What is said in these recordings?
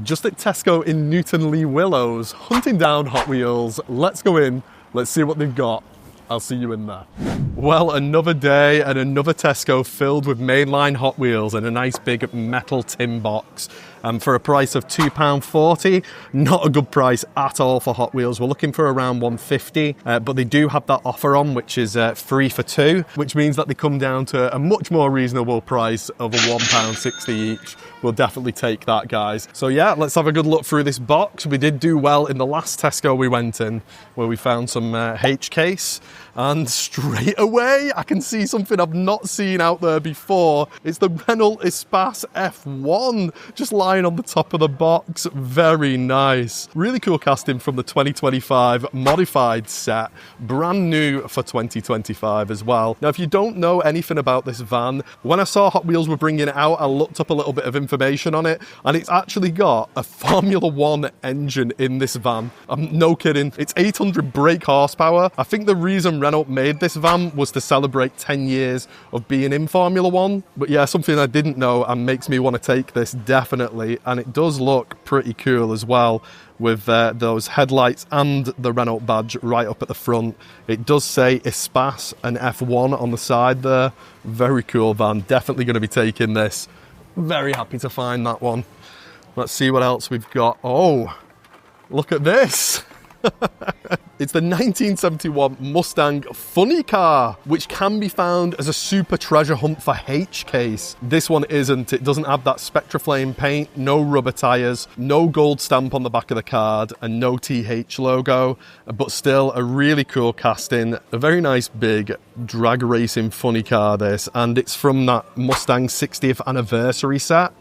Just at Tesco in Newton Lee Willows, hunting down Hot Wheels. Let's go in, let's see what they've got. I'll see you in there. Well, another day and another Tesco filled with mainline Hot Wheels and a nice big metal tin box. For a price of £2.40, not a good price at all for Hot Wheels. We're looking for around £1.50, but they do have that offer on, which is 3 for 2, which means that they come down to a much more reasonable price of a £1.60 each. We'll definitely take that, guys. So yeah, let's have a good look through this box. We did do well in the last Tesco we went in, where we found some H-case, and straight away I can see something I've not seen out there before. It's the Renault Espace F1, just lying on the top of the box. Very nice. Really cool casting from the 2025 modified set, brand new for 2025 as well. Now, if you don't know anything about this van, when I saw Hot Wheels were bringing it out, I looked up a little bit of information on it, and it's actually got a Formula One engine in this van. I'm no kidding. It's 800 brake horsepower. I think the reason Renault made this van was to celebrate 10 years of being in Formula One. But yeah, something I didn't know and makes me want to take this, definitely. And it does look pretty cool as well, with those headlights and the Renault badge right up at the front. It does say Espace and F1 on the side there. Very cool van. Definitely going to be taking this. Very happy to find that one. Let's see what else we've got. Oh, look at this. It's the 1971 Mustang Funny Car, which can be found as a super treasure hunt for H-Case. This one isn't. It doesn't have that Spectraflame paint, no rubber tyres, no gold stamp on the back of the card, and no TH logo, but still a really cool casting. A very nice big drag racing funny car, this, and it's from that Mustang 60th anniversary set.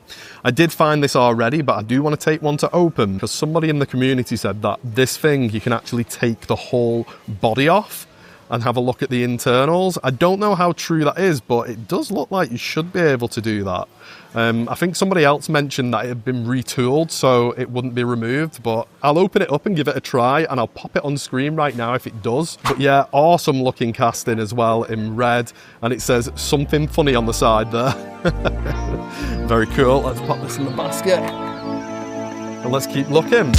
I did find this already, but I do want to take one to open, because somebody in the community said that this thing, you can actually take the whole body off and have a look at the internals. I don't know how true that is, but it does look like you should be able to do that. I think somebody else mentioned that it had been retooled so it wouldn't be removed, but I'll open it up and give it a try, and I'll pop it on screen right now if it does. But yeah, awesome looking casting as well in red, and it says something funny on the side there. Very cool. Let's pop this in the basket and let's keep looking.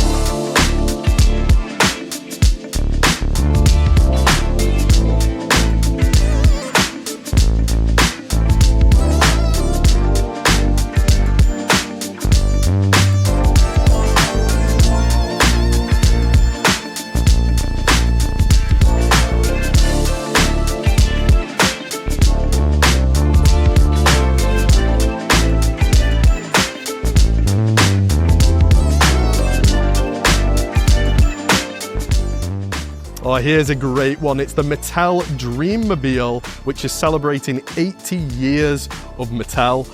Oh, here's a great one. It's the Mattel Dreammobile, which is celebrating 80 years of Mattel.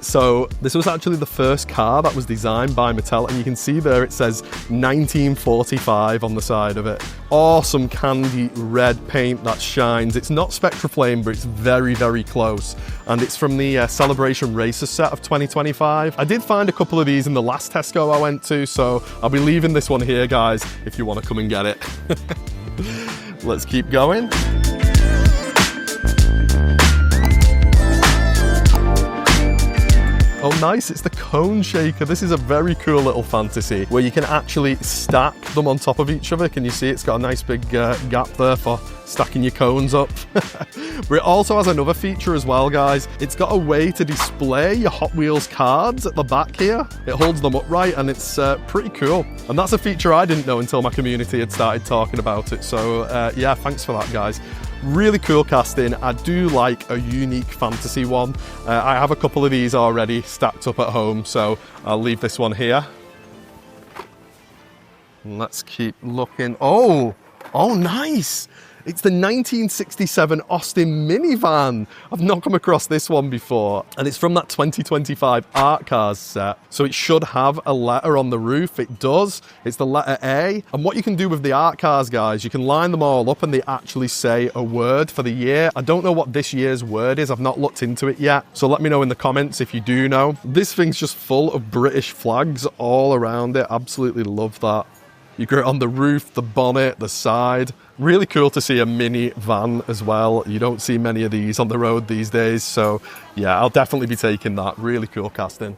So this was actually the first car that was designed by Mattel, and you can see there it says 1945 on the side of it. Awesome candy red paint that shines. It's not Spectraflame, but it's very, very close. And it's from the Celebration Racers set of 2025. I did find a couple of these in the last Tesco I went to, so I'll be leaving this one here, guys, if you want to come and get it. Let's keep going. Oh nice, it's the cone shaker. This is a very cool little fantasy where you can actually stack them on top of each other. Can you see it's got a nice big gap there for stacking your cones up? But it also has another feature as well, guys. It's got a way to display your Hot Wheels cards at the back here. It holds them upright, and it's pretty cool. And that's a feature I didn't know until my community had started talking about it. So yeah, thanks for that, guys. Really cool casting. I do like a unique fantasy one. I have a couple of these already stacked up at home, so I'll leave this one here. Let's keep looking. Oh, nice. It's the 1967 Austin minivan. I've not come across this one before, and it's from that 2025 Art Cars set. So it should have a letter on the roof. It does. It's the letter A. And what you can do with the Art Cars, guys, you can line them all up and they actually say a word for the year. I don't know what this year's word is. I've not looked into it yet. So let me know in the comments if you do know. This thing's just full of British flags all around it. Absolutely love that. You get it on the roof, the bonnet, the side. Really cool to see a mini van as well. You don't see many of these on the road these days. So yeah, I'll definitely be taking that. Really cool casting.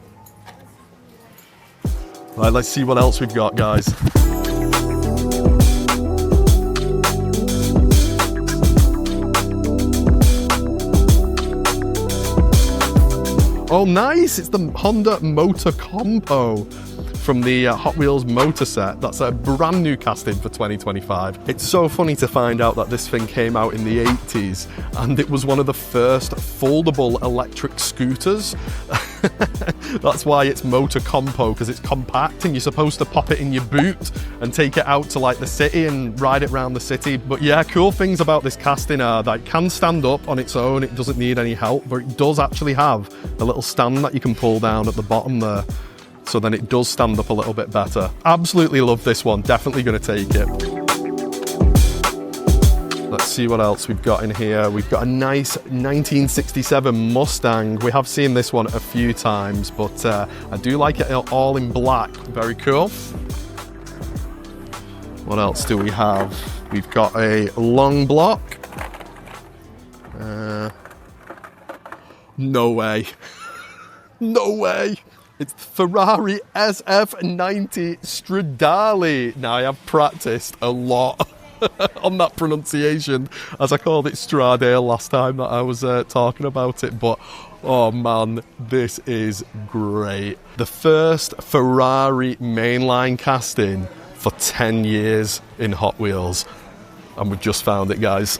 Right, let's see what else we've got, guys. Oh, nice! It's the Honda Motor Compo from the Hot Wheels motor set. That's a brand new casting for 2025. It's so funny to find out that this thing came out in the 80s and it was one of the first foldable electric scooters. That's why it's Motor Compo, because it's compact and you're supposed to pop it in your boot and take it out to like the city and ride it around the city. But yeah, cool things about this casting are that it can stand up on its own, it doesn't need any help, but it does actually have a little stand that you can pull down at the bottom there. So then it does stand up a little bit better. Absolutely love this one, definitely gonna take it. Let's see what else we've got in here. We've got a nice 1967 Mustang. We have seen this one a few times, but I do like it all in black. Very cool. What else do we have? We've got a long block. No way. No way. It's the Ferrari SF90 Stradale. Now, I have practiced a lot on that pronunciation, as I called it Stradale last time that I was talking about it, but oh man, this is great. The first Ferrari mainline casting for 10 years in Hot Wheels, and we've just found it, guys.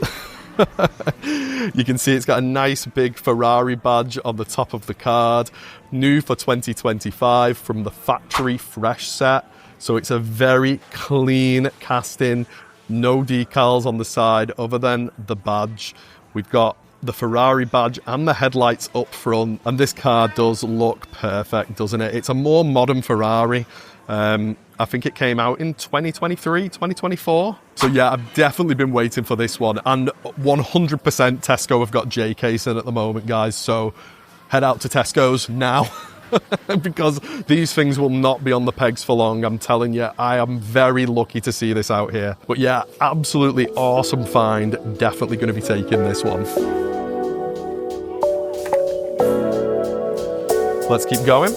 You can see it's got a nice big Ferrari badge on the top of the card. New for 2025 from the factory fresh set. So it's a very clean casting, no decals on the side other than the badge. We've got the Ferrari badge and the headlights up front, and this car does look perfect, doesn't it? It's a more modern Ferrari. I think it came out in 2023, 2024. So yeah, I've definitely been waiting for this one. And 100% Tesco have got JKs in at the moment, guys. So head out to Tesco's now because these things will not be on the pegs for long. I'm telling you, I am very lucky to see this out here. But yeah, absolutely awesome find. Definitely going to be taking this one. Let's keep going.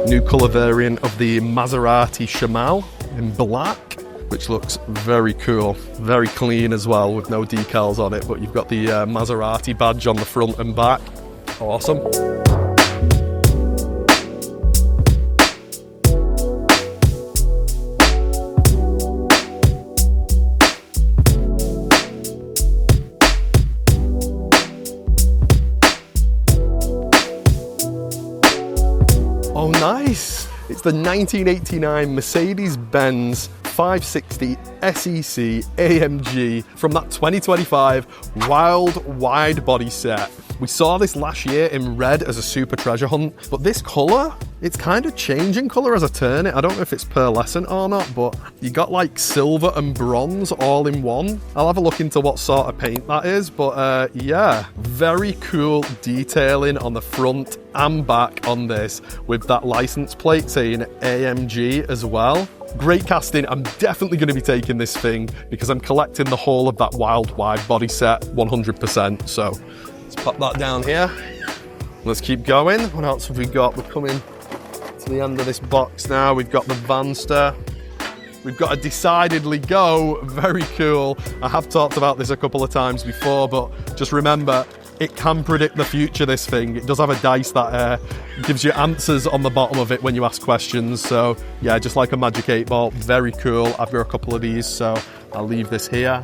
New colour variant of the Maserati Shamal in black, which looks very cool, very clean as well with no decals on it, but you've got the Maserati badge on the front and back. Awesome. Oh, nice! It's the 1989 Mercedes-Benz 560 SEC AMG from that 2025 Wild Wide Body set. We saw this last year in red as a super treasure hunt, but this colour, it's kind of changing colour as I turn it. I don't know if it's pearlescent or not, but you got like silver and bronze all in one. I'll have a look into what sort of paint that is, but yeah, very cool detailing on the front and back on this with that license plate saying AMG as well. Great casting. I'm definitely going to be taking this thing because I'm collecting the whole of that Wild Wide Body set 100%. So let's pop that down here. Let's keep going. What else have we got? We're coming to the end of this box now. We've got the Vanster. We've got a Decidedly Go. Very cool. I have talked about this a couple of times before, but just remember, it can predict the future, this thing. It does have a dice that gives you answers on the bottom of it when you ask questions. So yeah, just like a Magic 8 Ball, very cool. I've got a couple of these, so I'll leave this here.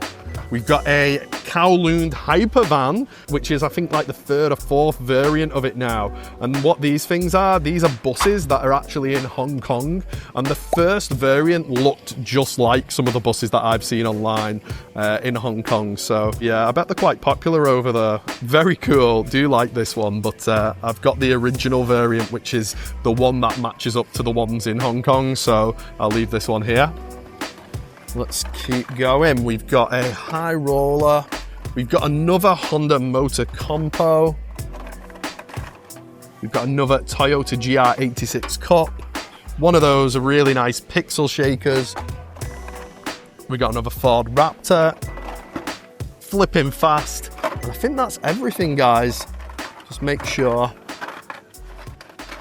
We've got a Kowloon Hypervan, which is I think like the third or fourth variant of it now. And what these things are buses that are actually in Hong Kong. And the first variant looked just like some of the buses that I've seen online in Hong Kong. So yeah, I bet they're quite popular over there. Very cool, do like this one, but I've got the original variant, which is the one that matches up to the ones in Hong Kong. So I'll leave this one here. Let's keep going. We've got a High Roller. We've got another Honda Motor Compo. We've got another Toyota GR86 Cup. One of those are really nice pixel shakers. We got another Ford Raptor. Flipping fast. And I think that's everything, guys. Just make sure.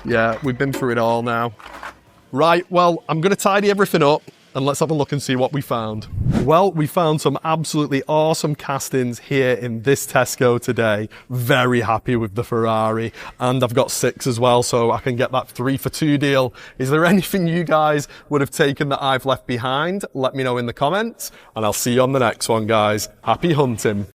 Yeah, we've been through it all now. Right, well, I'm going to tidy everything up and let's have a look and see what we found. Well, we found some absolutely awesome castings here in this Tesco today. Very happy with the Ferrari, and I've got 6 as well, so I can get that 3 for 2 deal. Is there anything you guys would have taken that I've left behind? Let me know in the comments, and I'll see you on the next one, guys. Happy hunting.